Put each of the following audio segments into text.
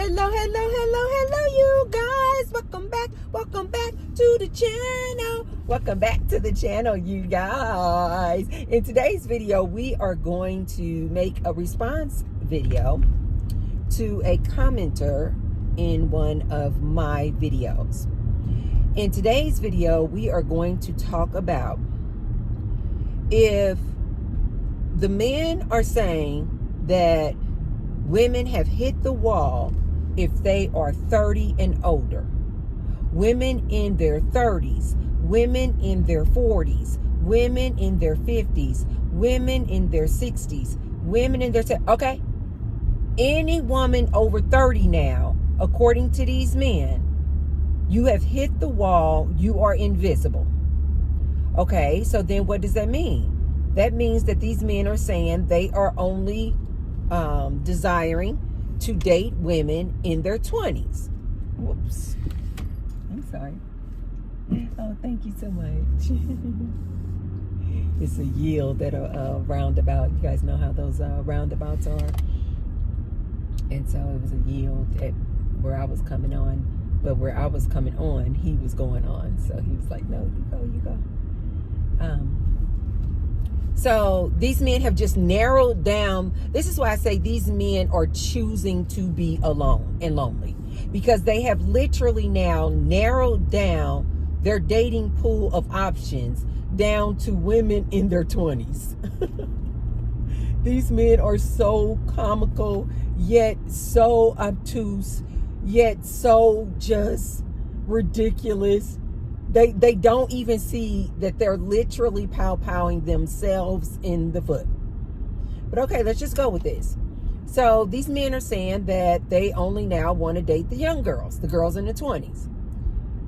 Hello, you guys. Welcome back to the channel. Welcome back to the channel, you guys. In today's video, we are going to make a response video to a commenter in one of my videos. In today's video, we are going to talk about if the men are saying that women have hit the wall if they are 30 and older. Women in their 30s, women in their 40s, women in their 50s, women in their 60s, women in their... Okay? Any woman over 30 now, according to these men, you have hit the wall, you are invisible. Okay, so then what does that mean? That means that these men are saying they are only desiring to date women in their 20s. Whoops. I'm sorry. Oh, thank you so much. It's a yield at a roundabout. You guys know how those roundabouts are. And so it was a yield at where I was coming on. But where I was coming on, he was going on. So he was like, no, you go. So these men have just narrowed down. This is why I say these men are choosing to be alone and lonely, because they have literally now narrowed down their dating pool of options down to women in their 20s. These men are so comical, yet so obtuse, yet so just ridiculous. They don't even see that they're literally pow-powing themselves in the foot. But okay, let's just go with this. So these men are saying that they only now want to date the young girls, the girls in the 20s.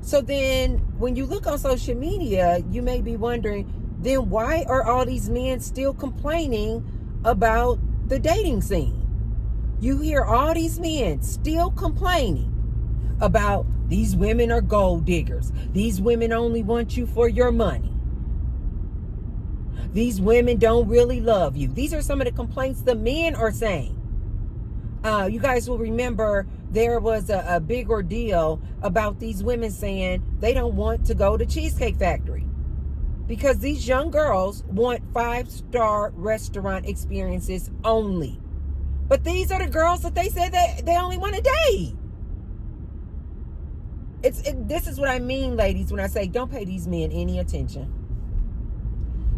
So then when you look on social media, you may be wondering, then why are all these men still complaining about the dating scene? You hear all these men still complaining about these women are gold diggers. These women only want you for your money. These women don't really love you. These are some of the complaints the men are saying. You guys will remember there was a big ordeal about these women saying they don't want to go to Cheesecake Factory because these young girls want 5-star restaurant experiences only. But these are the girls that they said that they only want to date. This is what I mean, ladies, when I say don't pay these men any attention.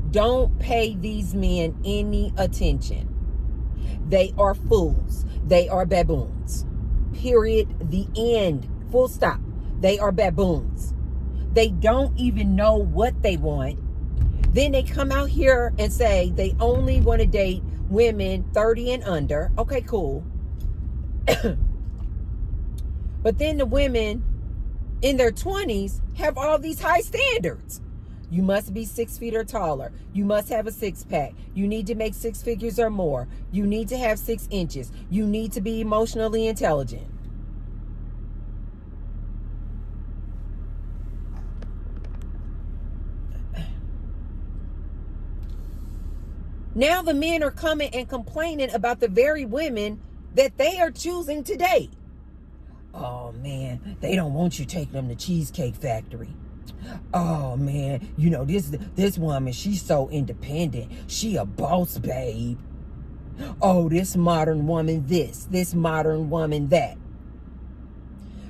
Don't pay these men any attention. They are fools. They are baboons. Period. The end. Full stop. They are baboons. They don't even know what they want. Then they come out here and say they only want to date women 30 and under. Okay, cool. But then the women in their 20s have all these high standards. You must be 6 feet or taller. You must have a six-pack. You need to make 6 figures or more. You need to have 6 inches. You need to be emotionally intelligent. Now the men are coming and complaining about the very women that they are choosing to date. Oh man, they don't want you taking them to Cheesecake Factory. Oh man, you know, this woman, she's so independent. She a boss babe. Oh, this modern woman this modern woman that.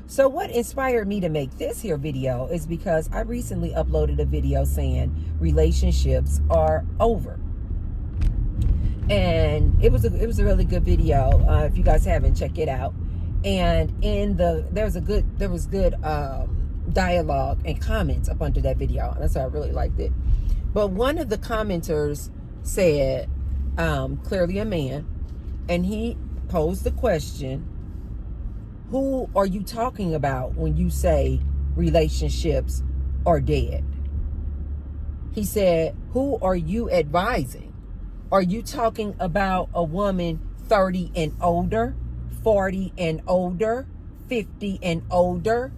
So what inspired me to make this here video is because I recently uploaded a video saying relationships are over. And it was a really good video. If you guys haven't, check it out. And there was good dialogue and comments up under that video. That's why I really liked it. But one of the commenters said, clearly a man, and he posed the question, who are you talking about when you say relationships are dead? He said, who are you advising? Are you talking about a woman 30 and older? 40 and older, 50 and older?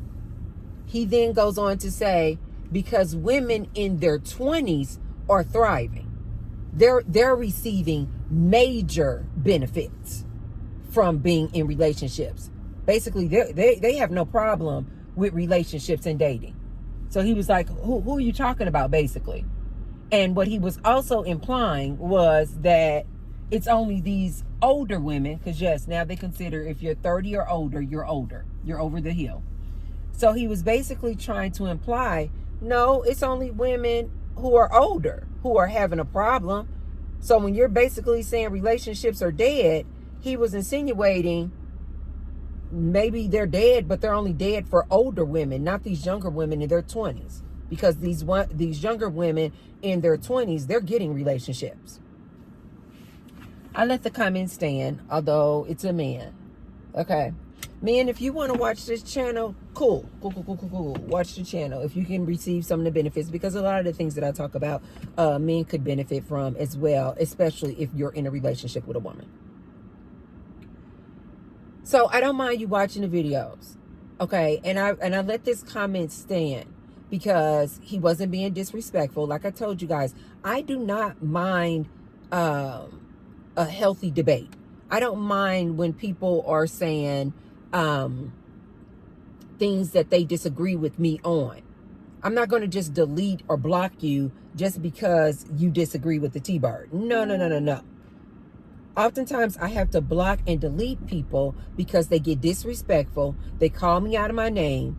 He then goes on to say, because women in their 20s are thriving. They're receiving major benefits from being in relationships. Basically, they have no problem with relationships and dating. So he was like, who are you talking about, basically? And what he was also implying was that it's only these older women, because yes, now they consider if you're 30 or older, you're older. You're over the hill. So he was basically trying to imply, no, it's only women who are older who are having a problem. So when you're basically saying relationships are dead, he was insinuating maybe they're dead, but they're only dead for older women, not these younger women in their 20s. Because these younger women in their 20s, they're getting relationships. I let the comment stand, although it's a man. Okay. Men, if you want to watch this channel, cool. Watch the channel if you can receive some of the benefits, because a lot of the things that I talk about, men could benefit from as well, especially if you're in a relationship with a woman. So I don't mind you watching the videos, okay? And I let this comment stand because he wasn't being disrespectful. Like I told you guys, I do not mind a healthy debate. I don't mind when people are saying things that they disagree with me on. I'm not going to just delete or block you just because you disagree with the T-Bird. No. Oftentimes I have to block and delete people because they get disrespectful. They call me out of my name.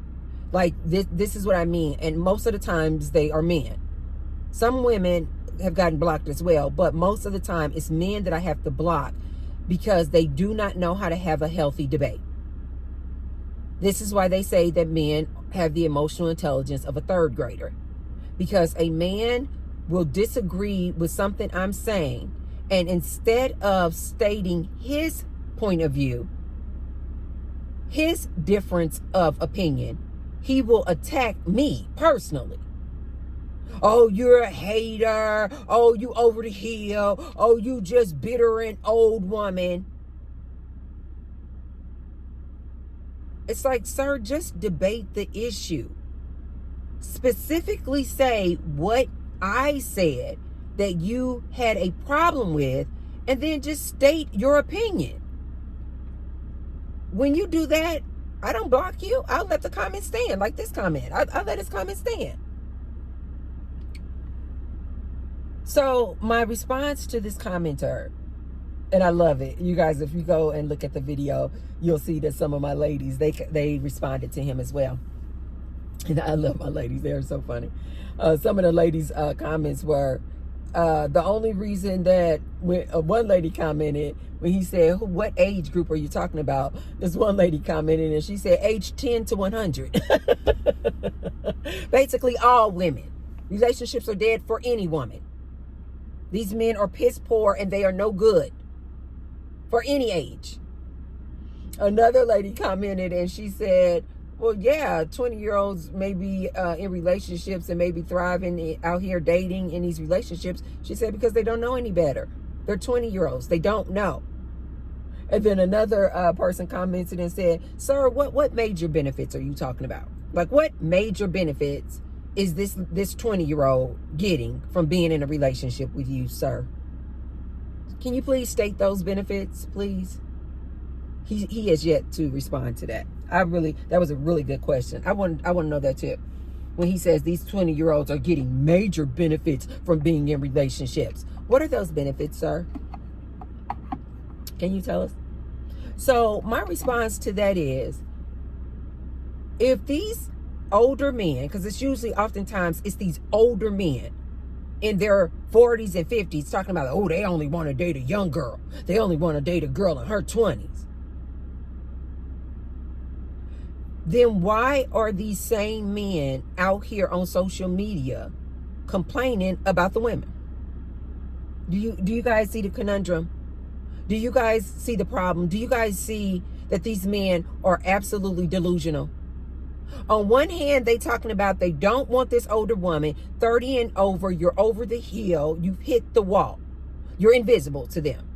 Like this is what I mean. And most of the times they are men. Some women have gotten blocked as well, but most of the time it's men that I have to block because they do not know how to have a healthy debate. This is why they say that men have the emotional intelligence of a third grader, because a man will disagree with something I'm saying, and instead of stating his point of view, his difference of opinion, he will attack me personally. Oh, you're a hater. Oh, you over the hill. Oh, you just bitter and old woman. It's like, sir, just debate the issue. Specifically say what I said that you had a problem with, and then just state your opinion. When you do that, I don't block you. I'll let the comment stand, like this comment. I let his comment stand. So my response to this commenter, and I love it. You guys, if you go and look at the video, you'll see that some of my ladies, they responded to him as well. And I love my ladies. They're so funny. Some of the ladies' comments were, the only reason that when one lady commented, when he said, what age group are you talking about? This one lady commented and she said age 10 to 100. Basically all women. Relationships are dead for any woman. These men are piss poor and they are no good for any age. Another lady commented and she said, well, yeah, 20-year-olds may be in relationships and maybe thriving out here dating in these relationships. She said because they don't know any better. They're 20-year-olds. They don't know. And then another person commented and said, sir, what major benefits are you talking about? Like, what major benefits is this 20-year-old getting from being in a relationship with you, sir? Can you please state those benefits, please? He has yet to respond to that. That was a really good question. I want to know that too. When he says these 20-year-olds are getting major benefits from being in relationships, what are those benefits, sir? Can you tell us? So my response to that is, if these older men, because it's usually oftentimes it's these older men in their 40s and 50s talking about, oh, they only want to date a young girl. They only want to date a girl in her 20s. Then why are these same men out here on social media complaining about the women? Do you guys see the conundrum? Do you guys see the problem? Do you guys see that these men are absolutely delusional? On one hand, they talking about they don't want this older woman, 30 and over, you're over the hill, you've hit the wall. You're invisible to them.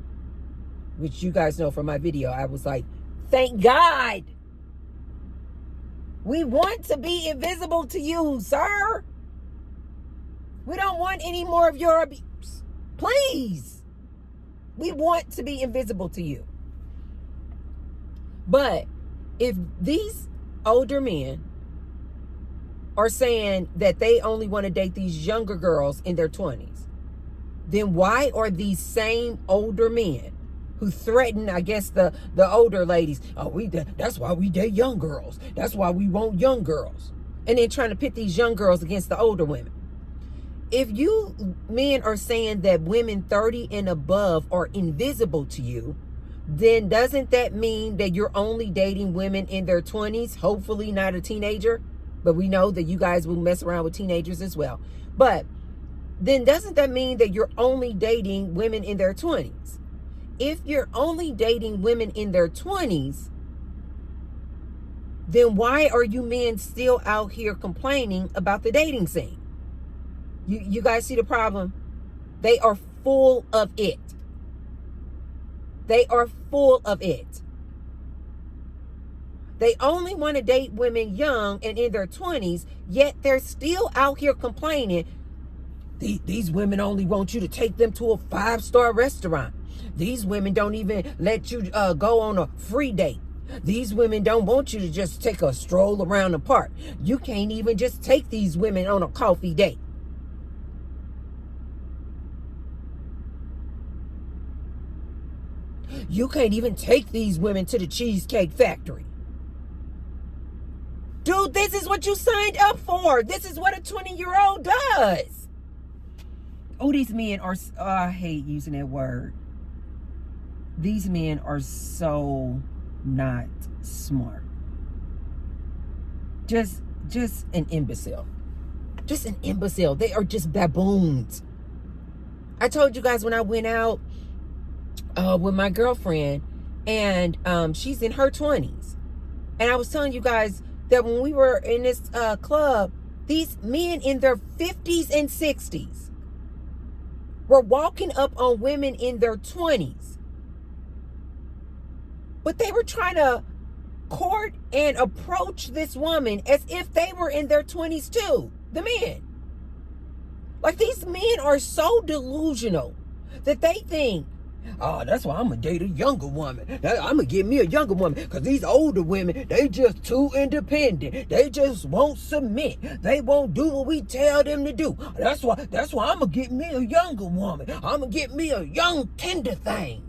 Which you guys know from my video, I was like, thank God. We want to be invisible to you, sir. We don't want any more of your abuse. Please. We want to be invisible to you. But If these older men are saying that they only want to date these younger girls in their 20s, then why are these same older men who threaten, I guess, the older ladies, that's why we date young girls, that's why we want young girls, and then trying to pit these young girls against the older women? If you men are saying that women 30 and above are invisible to you, then doesn't that mean that you're only dating women in their 20s, hopefully not a teenager? But we know that you guys will mess around with teenagers as well. But then doesn't that mean that you're only dating women in their 20s? If you're only dating women in their 20s, then why are you men still out here complaining about the dating scene? You guys see the problem? They are full of it. They are full of it. They only want to date women young and in their 20s, yet they're still out here complaining. These women only want you to take them to a 5-star restaurant. These women don't even let you go on a free date. These women don't want you to just take a stroll around the park. You can't even just take these women on a coffee date. You can't even take these women to the Cheesecake Factory. Dude, this is what you signed up for. This is what a 20-year-old does. Oh, these men are, I hate using that word. These men are so not smart. Just an imbecile. Just an imbecile. They are just baboons. I told you guys when I went out with my girlfriend, and she's in her 20s. And I was telling you guys that when we were in this club, these men in their 50s and 60s were walking up on women in their 20s. But they were trying to court and approach this woman as if they were in their 20s too, the men. Like, these men are so delusional that they think, oh, that's why I'm going to date a younger woman. I'm going to get me a younger woman, because these older women, they just too independent. They just won't submit. They won't do what we tell them to do. That's why I'm going to get me a younger woman. I'm going to get me a young tender thing.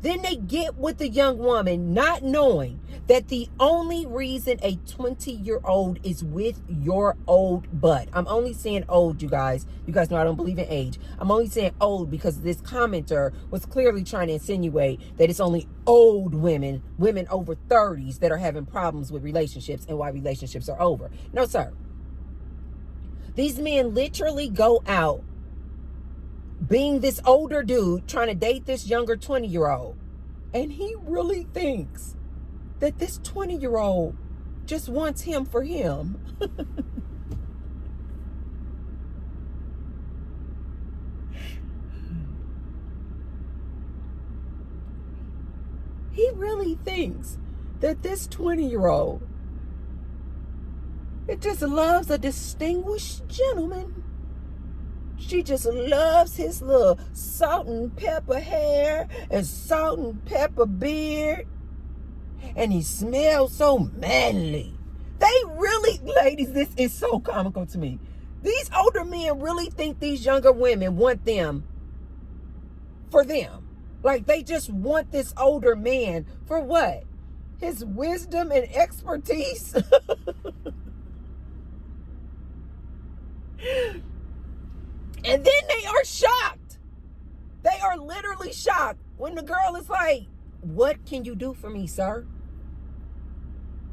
Then they get with the young woman, not knowing that the only reason a 20-year-old is with your old butt. I'm only saying old, you guys. You guys know I don't believe in age. I'm only saying old because this commenter was clearly trying to insinuate that it's only old women over 30s that are having problems with relationships and why relationships are over. No, sir. These men literally go out being this older dude trying to date this younger 20-year-old. And he really thinks that this 20-year-old just wants him for him. He really thinks that this 20-year-old, it just loves a distinguished gentleman. She just loves his little salt and pepper hair and salt and pepper beard. And he smells so manly. They really, ladies, this is so comical to me. These older men really think these younger women want them for them. Like, they just want this older man for what? His wisdom and expertise. And then they are shocked. They are literally shocked when the girl is like, what can you do for me, sir?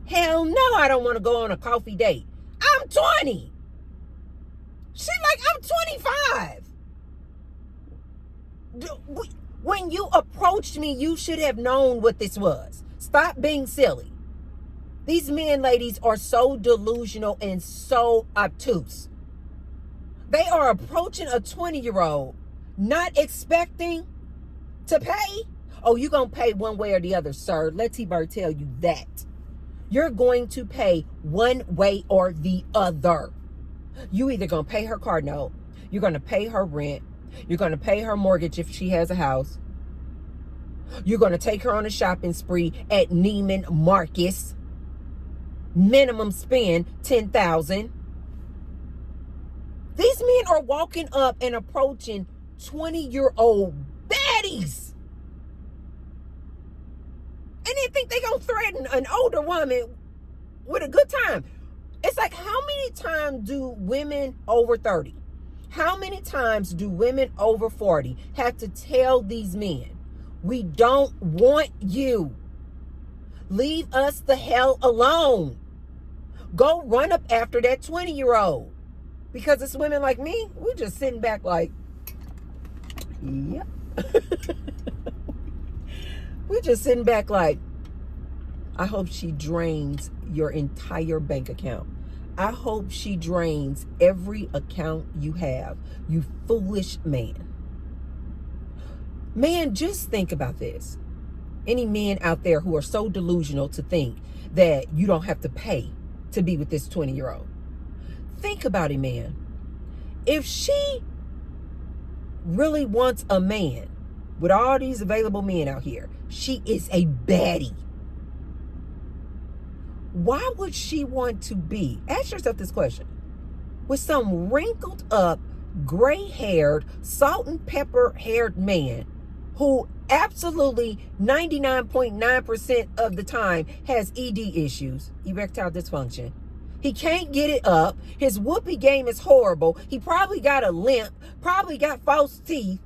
Hell no, I don't want to go on a coffee date. I'm 20. She's like, I'm 25. When you approached me, you should have known what this was. Stop being silly. These men, ladies, are so delusional and so obtuse. They are approaching a 20-year-old, not expecting to pay. Oh, you're going to pay one way or the other, sir. Let T-Bird tell you that. You're going to pay one way or the other. You either going to pay her car note, you're going to pay her rent, you're going to pay her mortgage if she has a house, You're going to take her on a shopping spree at Neiman Marcus. Minimum spend $10,000. These men are walking up and approaching 20-year-old baddies. And they think they're going to threaten an older woman with a good time. It's like, how many times do women over 30, how many times do women over 40 have to tell these men, we don't want you. Leave us the hell alone. Go run up after that 20-year-old. Because it's women like me, we're just sitting back like, yep. We're just sitting back like, I hope she drains your entire bank account. I hope she drains every account you have, you foolish man. Man, just think about this. Any men out there who are so delusional to think that you don't have to pay to be with this 20-year-old. Think about it, man. If she really wants a man, with all these available men out here, she is a baddie. Why would she want to be, ask yourself this question, with some wrinkled up, gray-haired, salt and pepper haired man who absolutely 99.9% of the time has ED issues, erectile dysfunction. He can't get it up. His whoopee game is horrible. He probably got a limp, probably got false teeth.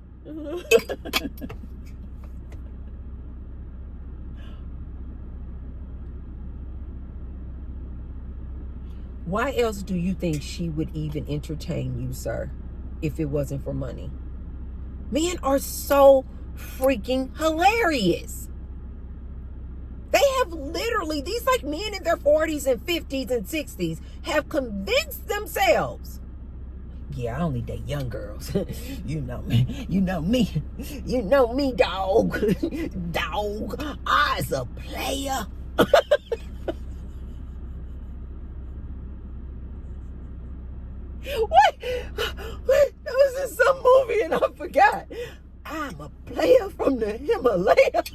Why else do you think she would even entertain you, sir, if it wasn't for money? Men are so freaking hilarious. They have literally, these like men in their 40s and 50s and 60s have convinced themselves, yeah, I only date young girls. You know me. You know me. You know me, dog. Dog. I's a player. What? That was in some movie and I forgot. I'm a player from the Himalayas.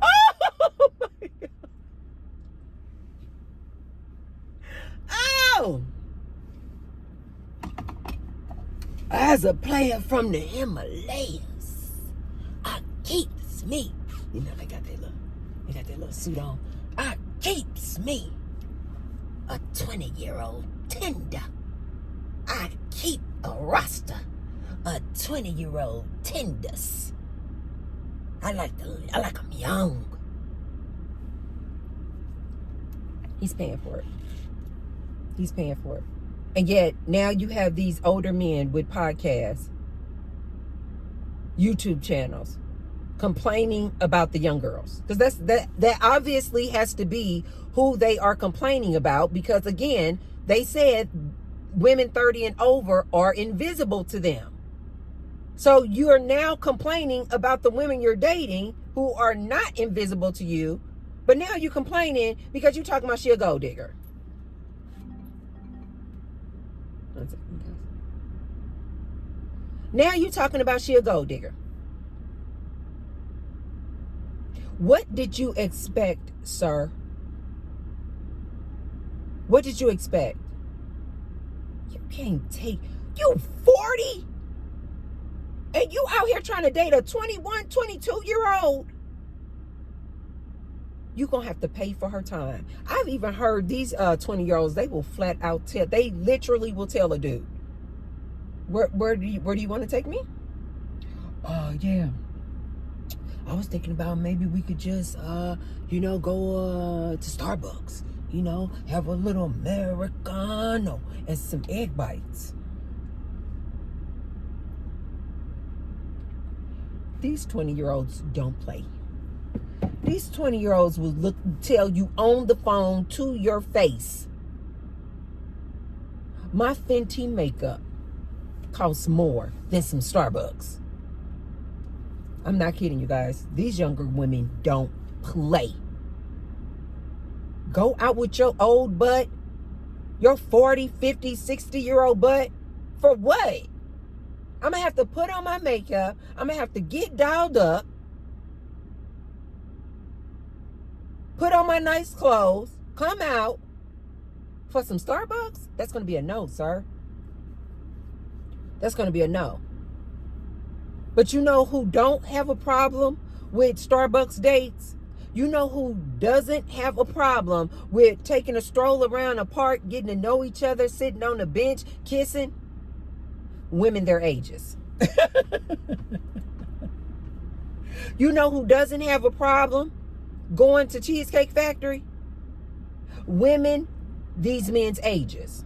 Oh my God. Oh. As a player from the Himalayas, I keeps me. You know they got that little suit on. I keeps me a 20-year-old tender. I keep a roster, a 20-year-old tenders. I like them young. He's paying for it. He's paying for it. And yet now you have these older men with podcasts, YouTube channels, complaining about the young girls. Because that obviously has to be who they are complaining about, because again, they said women 30 and over are invisible to them. So you are now complaining about the women you're dating who are not invisible to you, but now you're complaining because you're talking about she a gold digger. Now you're talking about she a gold digger. What did you expect, sir? What did you expect? You can't take, you 40? And you out here trying to date a 21, 22-year-old? You're going to have to pay for her time. I've even heard these 20-year-olds, they will flat out tell, they literally will tell a dude, where do you want to take me? Yeah. I was thinking about maybe we could just, go to Starbucks, have a little Americano and some egg bites. These 20-year-olds don't play. These 20-year-olds will tell you on the phone to your face, my Fenty makeup costs more than some Starbucks. I'm not kidding you guys. These younger women don't play. Go out with your old butt, your 40, 50, 60-year-old butt, for what? I'm going to have to put on my makeup. I'm going to have to get dolled up. Put on my nice clothes. Come out for some Starbucks? That's going to be a no, sir. That's going to be a no. But you know who don't have a problem with Starbucks dates? You know who doesn't have a problem with taking a stroll around a park, getting to know each other, sitting on the bench, kissing? Women their ages. You know who doesn't have a problem going to Cheesecake Factory? Women these men's ages.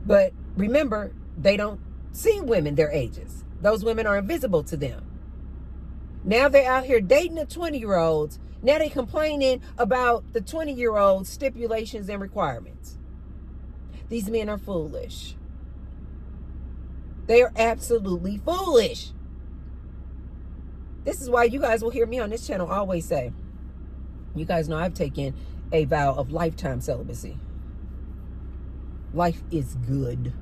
But remember, they don't see women their ages. Those women are invisible to them. Now they're out here dating the 20-year-olds. Now they complaining about the 20-year-olds' stipulations and requirements. These men are foolish. They are absolutely foolish. This is why you guys will hear me on this channel always say, you guys know I've taken a vow of lifetime celibacy. Life is good.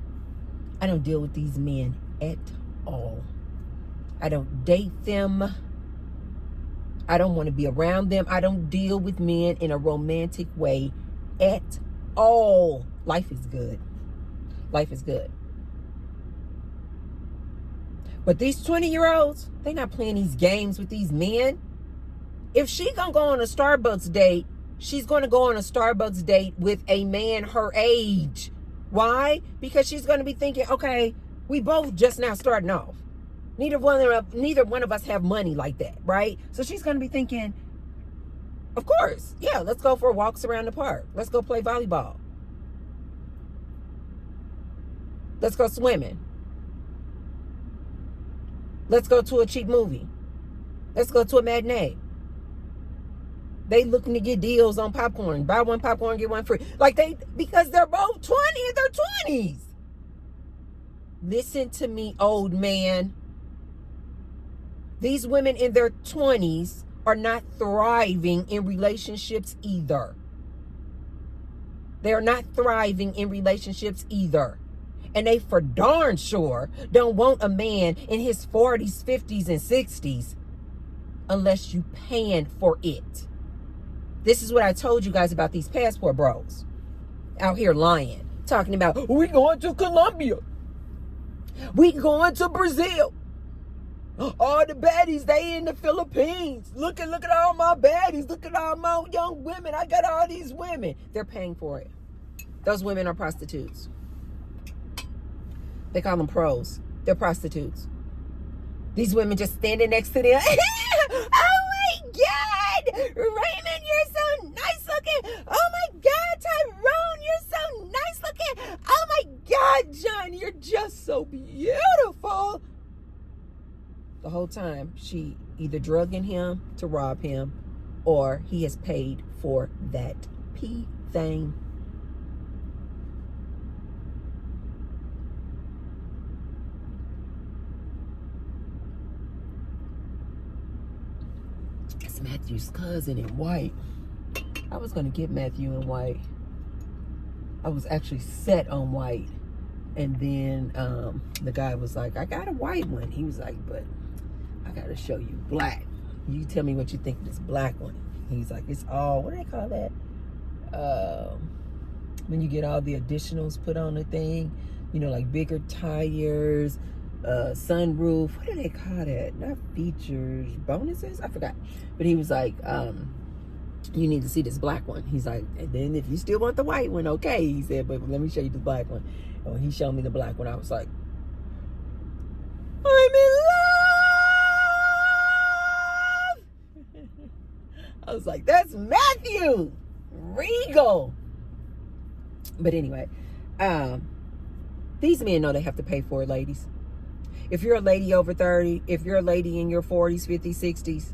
I don't deal with these men at all. I don't date them. I don't want to be around them. I don't deal with men in a romantic way at all. Life is good. Life is good. But these 20-year-olds, they're not playing these games with these men. If she gonna go on a Starbucks date, she's gonna go on a Starbucks date with a man her age. Why? Because she's gonna be thinking, okay, we both just now starting off. Neither one of us have money like that, right? So she's gonna be thinking, of course, yeah, let's go for walks around the park. Let's go play volleyball. Let's go swimming. Let's go to a cheap movie. Let's go to a matinee. They looking to get deals on popcorn. Buy one popcorn, get one free. Because they're both 20 in their 20s. Listen to me, old man. These women in their 20s are not thriving in relationships either. They are not thriving in relationships either. And they for darn sure don't want a man in his 40s, 50s, and 60s unless you paying for it. This is what I told you guys about these passport bros out here lying, talking about, we going to Colombia. We going to Brazil. All the baddies, they in the Philippines. Look at all my baddies. Look at all my young women. I got all these women. They're paying for it. Those women are prostitutes. They call them pros. They're prostitutes. These women just standing next to them. Oh my God! Raymond, you're so nice looking. Oh my God, Tyrone, you're so nice looking. Oh my God, John, you're just so beautiful. The whole time, she either drugging him to rob him, or he has paid for that pee thing. It's Matthew's cousin in white. I was going to get Matthew in white. I was actually set on white. And then the guy was like, I got a white one. He was like, but I got to show you black. You tell me what you think of this black one. He's like, it's all, what do they call that? When you get all the additionals put on the thing, you know, like bigger tires, sunroof. What do they call that? Not features, bonuses? I forgot. But he was like, you need to see this black one. He's like, and then if you still want the white one, okay. He said, but let me show you the black one. And when he showed me the black one, I was like, I'm in love. I was like, that's Matthew. Regal. But anyway, these men know they have to pay for it, ladies. If you're a lady over 30, if you're a lady in your 40s, 50s, 60s,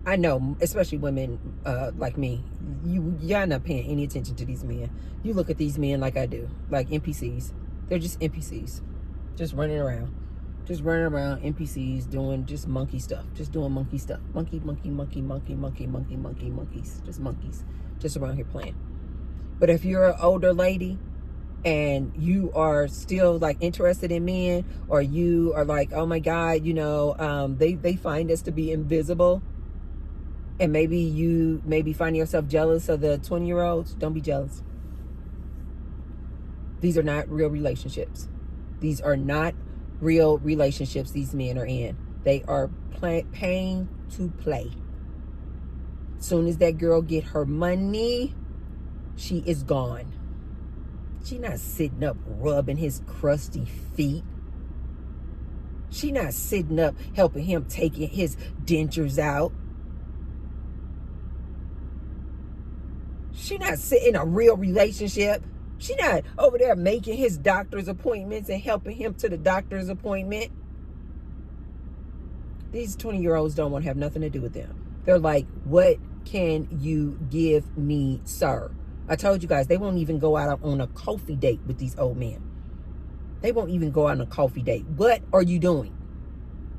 I know, especially women like me, y'all not paying any attention to these men. You look at these men like I do, like NPCs. They're just NPCs, just running around. Just running around, NPCs, doing just monkey stuff. Just doing monkey stuff. Monkeys. Just monkeys. Just around here playing. But if you're an older lady, and you are still like interested in men, or you are like, oh my God, they find us to be invisible, and maybe you find yourself jealous of the 20-year-olds, don't be jealous. These are not real relationships. These are not real relationships these men are in. They are paying to play. Soon as that girl get her money, she is gone. She not sitting up rubbing his crusty feet. She not sitting up helping him taking his dentures out. She not sitting in a real relationship. She not over there making his doctor's appointments and helping him to the doctor's appointment. These 20-year-olds don't want to have nothing to do with them. They're like, what can you give me, sir? I told you guys, they won't even go out on a coffee date with these old men. They won't even go out on a coffee date. What are you doing?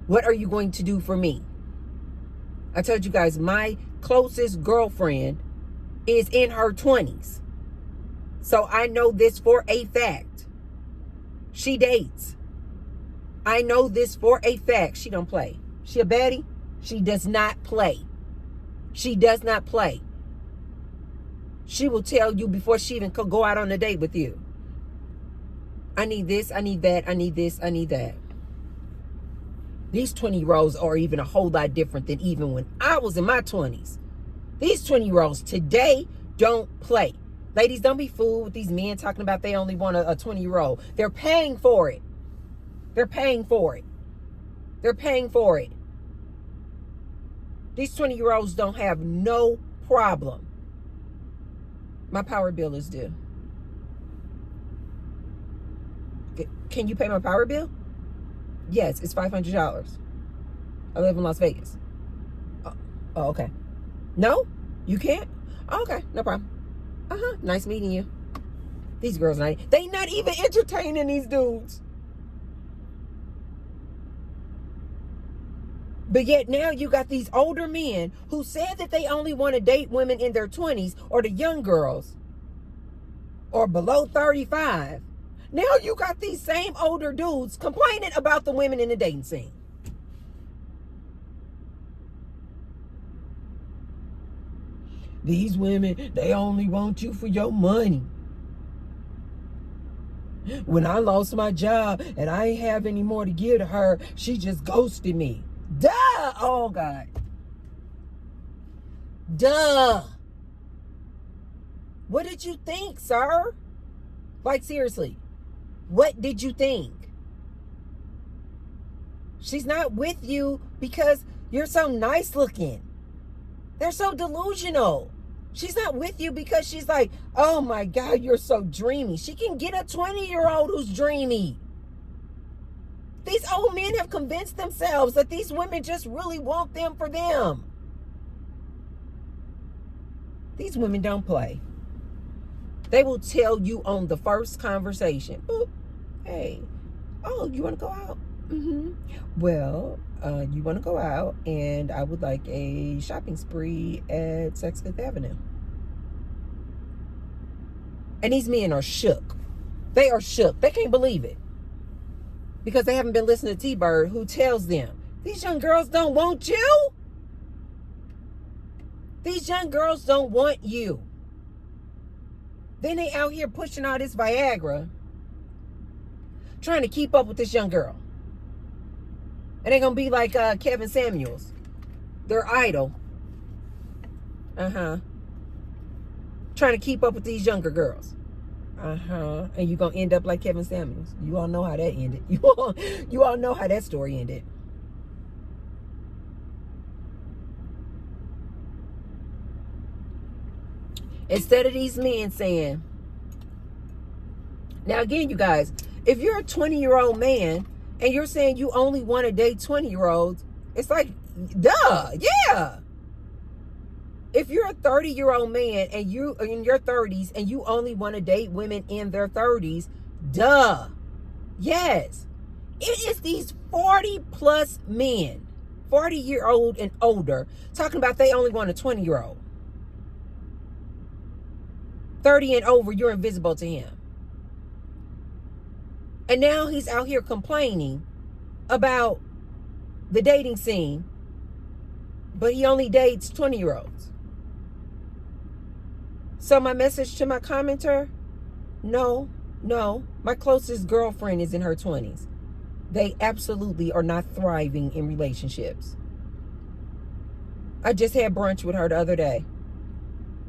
What are you going to do for me? I told you guys, my closest girlfriend is in her 20s. So I know this for a fact. She dates. I know this for a fact. She don't play. She a baddie? She does not play. She does not play. She will tell you before she even could go out on a date with you. I need this, I need that, I need this, I need that. These 20-year-olds are even a whole lot different than even when I was in my 20s. These 20-year-olds today don't play. Ladies, don't be fooled with these men talking about they only want a 20-year-old. They're paying for it. They're paying for it. They're paying for it. These 20-year-olds don't have no problem. My power bill is due. Can you pay my power bill? Yes, it's $500. I live in Las Vegas. Oh, okay. No? You can't? Oh, okay, no problem. Nice meeting you. These girls, they not even entertaining these dudes. But yet now you got these older men who said that they only want to date women in their 20s, or the young girls, or below 35. Now you got these same older dudes complaining about the women in the dating scene. These women, they only want you for your money. When I lost my job and I ain't have any more to give to her, she just ghosted me. Duh! Oh, God. Duh! What did you think, sir? Like, seriously. What did you think? She's not with you because you're so nice looking. They're so delusional. She's not with you because she's like, oh my God, you're so dreamy. She can get a 20-year-old who's dreamy. These old men have convinced themselves that these women just really want them for them. These women don't play. They will tell you on the first conversation, "Oop, hey, oh, you want to go out? Well, you want to go out, and I would like a shopping spree at Saks Fifth Avenue." And these men are shook. They are shook. They can't believe it. Because they haven't been listening to T-Bird, who tells them, these young girls don't want you. These young girls don't want you. Then they out here pushing all this Viagra, trying to keep up with this young girl. And they're going to be like Kevin Samuels, their idol. Trying to keep up with these younger girls. And you're going to end up like Kevin Samuels. You all know how that ended. You all know how that story ended. Instead of these men saying, now again, you guys, if you're a 20-year-old man and you're saying you only want to date 20-year-olds, it's like, duh, yeah. If you're a 30-year-old man and you are in your 30s and you only want to date women in their 30s, duh, yes. It is these 40-plus men, 40-year-old and older, talking about they only want a 20-year-old. 30 and over, you're invisible to him. And now he's out here complaining about the dating scene, but he only dates 20-year-olds. So my message to my commenter, no, my closest girlfriend is in her 20s. They absolutely are not thriving in relationships. I just had brunch with her the other day,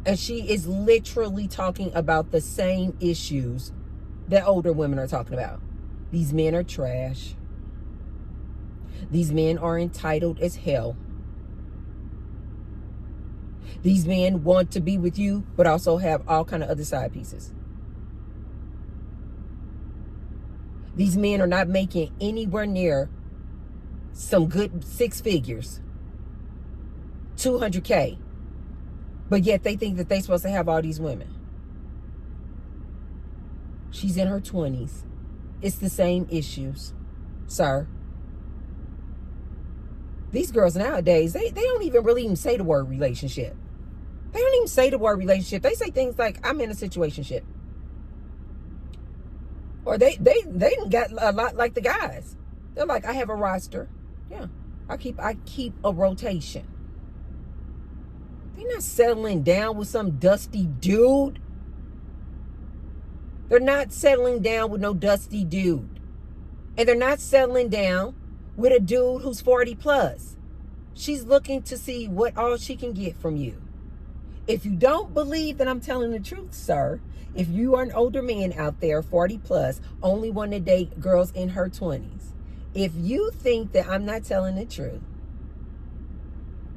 and she is literally talking about the same issues that older women are talking about. These men are trash. These men are entitled as hell. These men want to be with you, but also have all kind of other side pieces. These men are not making anywhere near some good 6 figures, 200K, but yet they think that they're supposed to have all these women. She's in her 20s. It's the same issues, sir. These girls nowadays, they don't even really even say the word relationship. They don't even say the word relationship. They say things like, I'm in a situationship. Or they got a lot like the guys. They're like, I have a roster. Yeah, I keep a rotation. They're not settling down with some dusty dude. They're not settling down with no dusty dude. And they're not settling down with a dude who's 40 plus. She's looking to see what all she can get from you. If you don't believe that I'm telling the truth, sir, if you are an older man out there, 40 plus, only want to date girls in her 20s, if you think that I'm not telling the truth,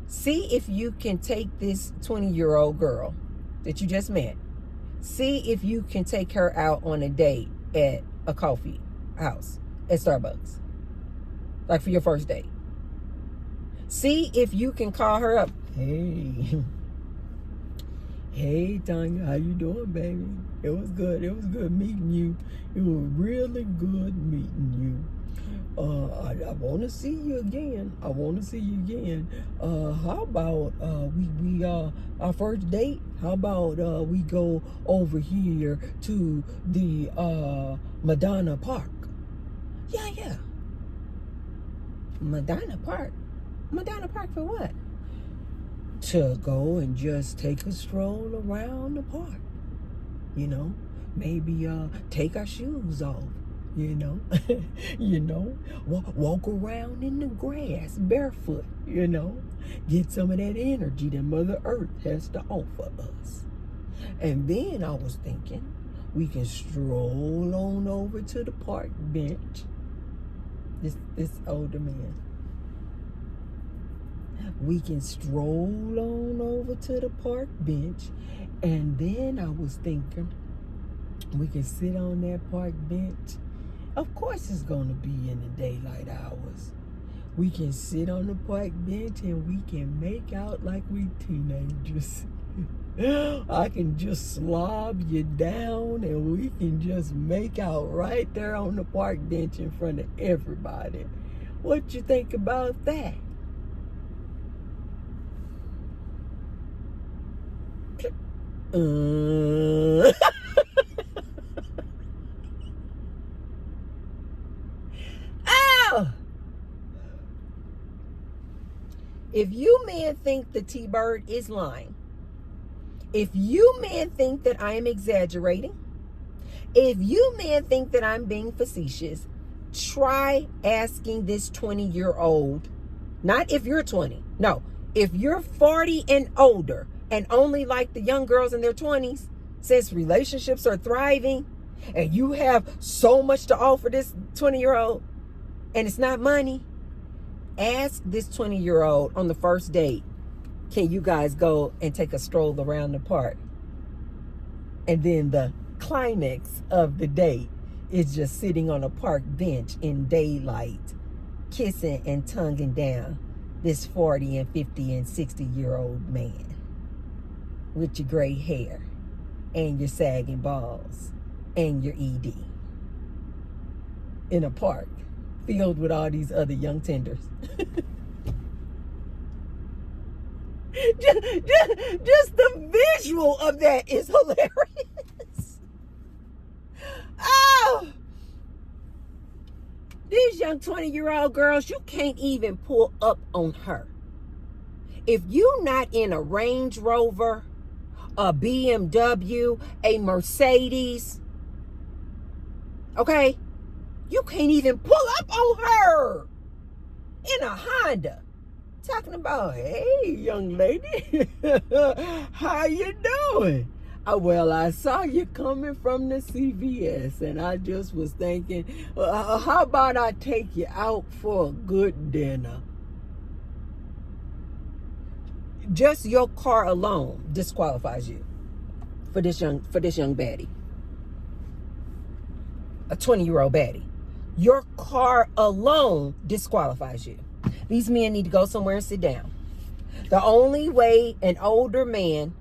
see if you can take this 20-year-old girl that you just met, see if you can take her out on a date at a coffee house at Starbucks, like for your first date. See if you can call her up. Hey, Tanya, how you doing, baby? It was good meeting you. It was really good meeting you. I want to see you again. How about we our first date? How about we go over here to the Madonna Park? Yeah. Madonna Park for what? To go and just take a stroll around the park, maybe take our shoes off, walk around in the grass barefoot, get some of that energy that Mother Earth has to offer us. And then I was thinking we can stroll on over to the park bench. This older man. We can stroll on over to the park bench, and then I was thinking we can sit on that park bench. Of course it's going to be in the daylight hours. We can sit on the park bench and we can make out like we teenagers. I can just slob you down and we can just make out right there on the park bench in front of everybody. What you think about that? Oh! If you men think the T-Bird is lying, if you men think that I am exaggerating, if you men think that I'm being facetious, try asking this 20-year-old, not if you're 20, no, if you're 40 and older and only like the young girls in their 20s, since relationships are thriving and you have so much to offer this 20-year-old and it's not money, ask this 20-year-old on the first date, can you guys go and take a stroll around the park? And then the climax of the date is just sitting on a park bench in daylight, kissing and tonguing down this 40 and 50 and 60-year-old man with your gray hair and your sagging balls and your ED in a park filled with all these other young tenders. Just the visual of that is hilarious. Oh! These young 20-year-old girls, you can't even pull up on her. If you not in a Range Rover, a BMW, a Mercedes, okay, you can't even pull up on her in a Honda. Talking about, hey, young lady, how you doing? Well, I saw you coming from the CVS, and I just was thinking, how about I take you out for a good dinner? Just your car alone disqualifies you for this young baddie, a 20-year-old baddie. Your car alone disqualifies you. These men need to go somewhere and sit down. The only way an older man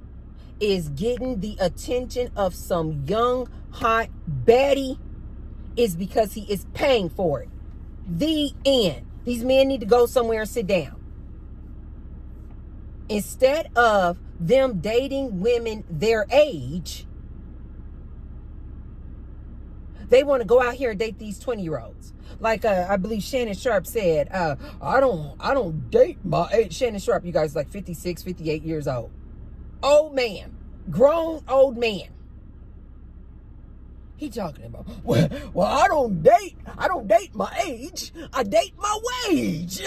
is getting the attention of some young, hot baddie is because he is paying for it. The end. These men need to go somewhere and sit down. Instead of them dating women their age, they want to go out here and date these 20-year-olds. Like I believe Shannon Sharp said, I don't date my age. Shannon Sharp, you guys, like 56, 58 years old. Old man. Grown old man. He talking about, well, I don't date my age. I date my wage.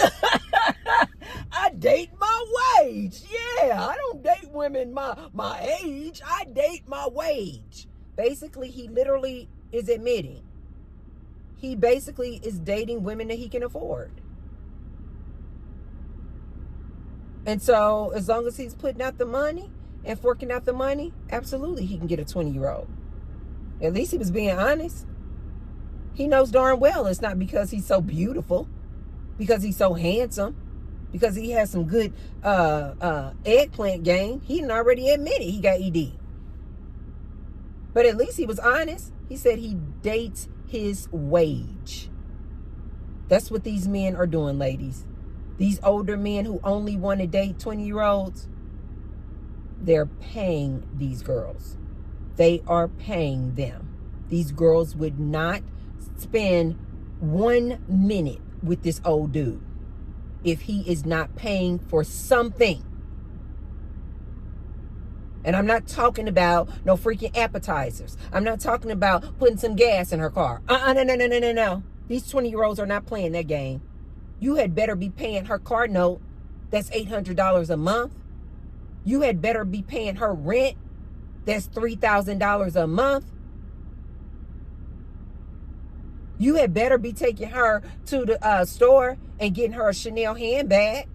I date my wage. Yeah, I don't date women my age. I date my wage. Basically, he literally is admitting he basically is dating women that he can afford. And so as long as he's putting out the money and forking out the money, absolutely he can get a 20-year-old. At least he was being honest. He knows darn well it's not because he's so beautiful, because he's so handsome, because he has some good eggplant game. He didn't already admit it. He got ED. But at least he was honest. He said he dates his wage. That's what these men are doing, ladies. These older men who only want to date 20-year-olds, they're paying these girls. They are paying them. These girls would not spend 1 minute with this old dude if he is not paying for something. And I'm not talking about no freaking appetizers. I'm not talking about putting some gas in her car. No. These 20-year-olds are not playing that game. You had better be paying her car note. That's $800 a month. You had better be paying her rent. That's $3,000 a month. You had better be taking her to the store and getting her a Chanel handbag.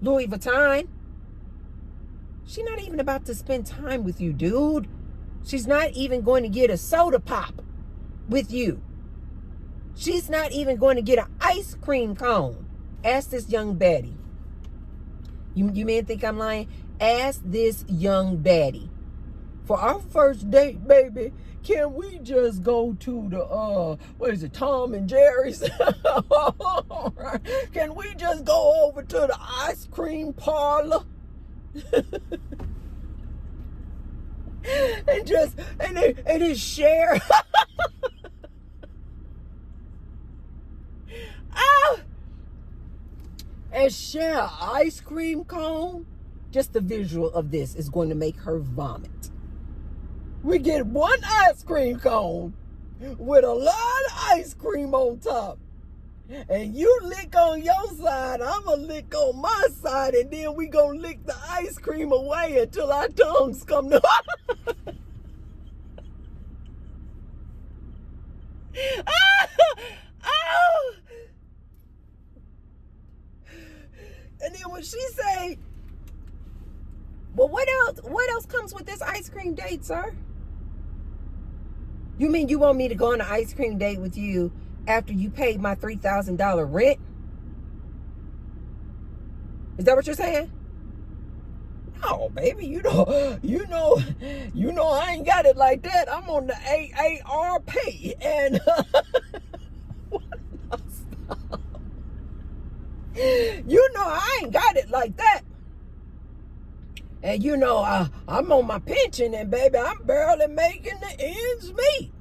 Louis Vuitton. She's not even about to spend time with you, dude. She's not even going to get a soda pop with you. She's not even going to get an ice cream cone. Ask this young baddie. You men think I'm lying? Ask this young baddie. For our first date, baby, can we just go to the, Tom and Jerry's? Can we just go over to the ice cream parlor? and just share. And share an ice cream cone. Just the visual of this is going to make her vomit. We get one ice cream cone with a lot of ice cream on top. And you lick on your side, I'm going to lick on my side, and then we going to lick the ice cream away until our tongues come to... Oh! And then when she say, well, what else comes with this ice cream date, sir? You mean you want me to go on an ice cream date with you after you paid my $3,000 rent? Is that what you're saying? No, baby, you know, I ain't got it like that. I'm on the AARP, and you know I ain't got it like that. And you know I'm on my pension, and baby, I'm barely making the ends meet.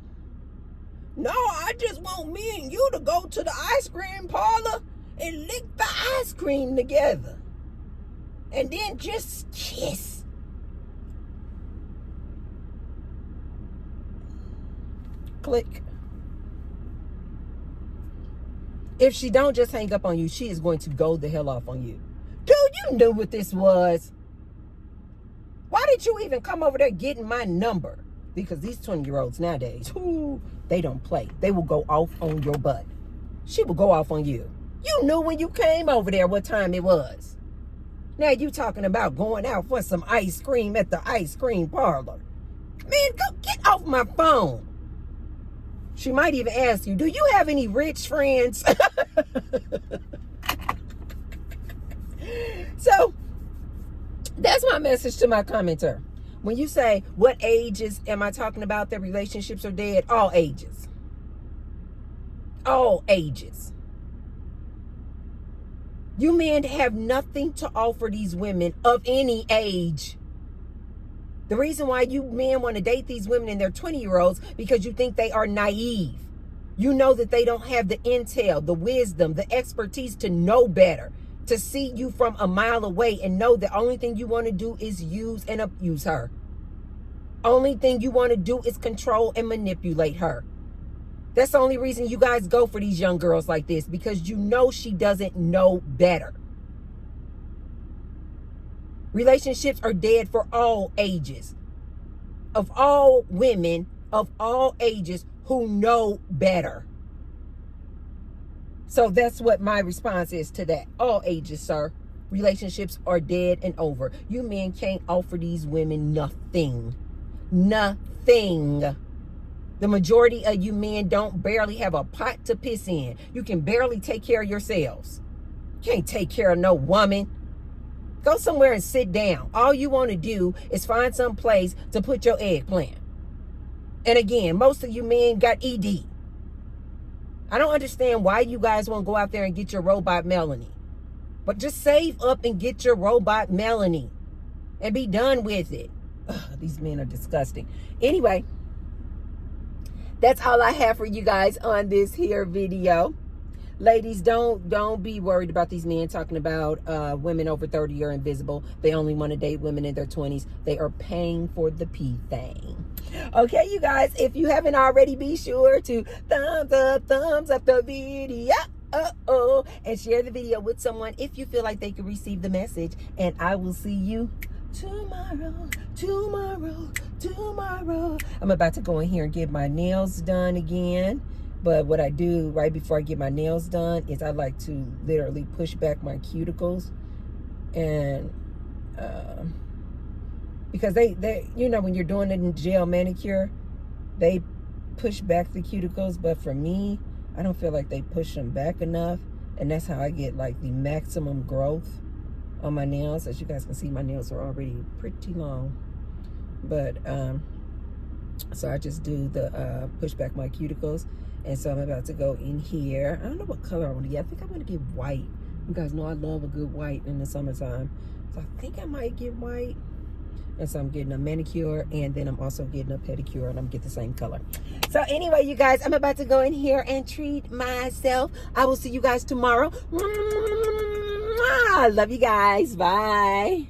No, I just want me and you to go to the ice cream parlor and lick the ice cream together. And then just kiss. Click. If she don't just hang up on you, she is going to go the hell off on you. Dude, you knew what this was. Why did you even come over there getting my number? Because these 20-year-olds nowadays, they don't play. They will go off on your butt. She will go off on you. You knew when you came over there what time it was. Now you talking about going out for some ice cream at the ice cream parlor. Man, go get off my phone. She might even ask you, do you have any rich friends? So, that's my message to my commenter. When you say, what ages am I talking about that relationships are dead? All ages. All ages. You men have nothing to offer these women of any age. The reason why you men want to date these women in their 20-year-olds, because you think they are naive. You know that they don't have the intel, the wisdom, the expertise to know better, to see you from a mile away and know the only thing you want to do is use and abuse her. Only thing you want to do is control and manipulate her. That's the only reason you guys go for these young girls like this, because you know she doesn't know better. Relationships are dead for all ages. Of all women, of all ages who know better. So that's what my response is to that. All ages, sir. Relationships are dead and over. You men can't offer these women nothing. Nothing. The majority of you men don't barely have a pot to piss in. You can barely take care of yourselves. You can't take care of no woman. Go somewhere and sit down. All you want to do is find some place to put your eggplant. And again, most of you men got ED. I don't understand why you guys won't go out there and get your robot Melanie. But just save up and get your robot Melanie. And be done with it. Ugh, these men are disgusting. Anyway, that's all I have for you guys on this here video. Ladies, don't be worried about these men talking about women over 30 are invisible. They only want to date women in their 20s. They are paying for the P thing. Okay, you guys, if you haven't already, be sure to thumbs up the video. And share the video with someone if you feel like they could receive the message. And I will see you tomorrow. I'm about to go in here and get my nails done again. But what I do right before I get my nails done is I like to literally push back my cuticles. And because they you know, when you're doing it in gel manicure, they push back the cuticles. But for me, I don't feel like they push them back enough. And that's how I get like the maximum growth on my nails. As you guys can see, my nails are already pretty long. But so I just do the push back my cuticles. And so I'm about to go in here. I don't know what color I want to get. I think I'm going to get white. You guys know I love a good white in the summertime. So I think I might get white. And so I'm getting a manicure, and then I'm also getting a pedicure, and I'm get the same color. So anyway, you guys, I'm about to go in here and treat myself. I will see you guys tomorrow. I love you guys. Bye.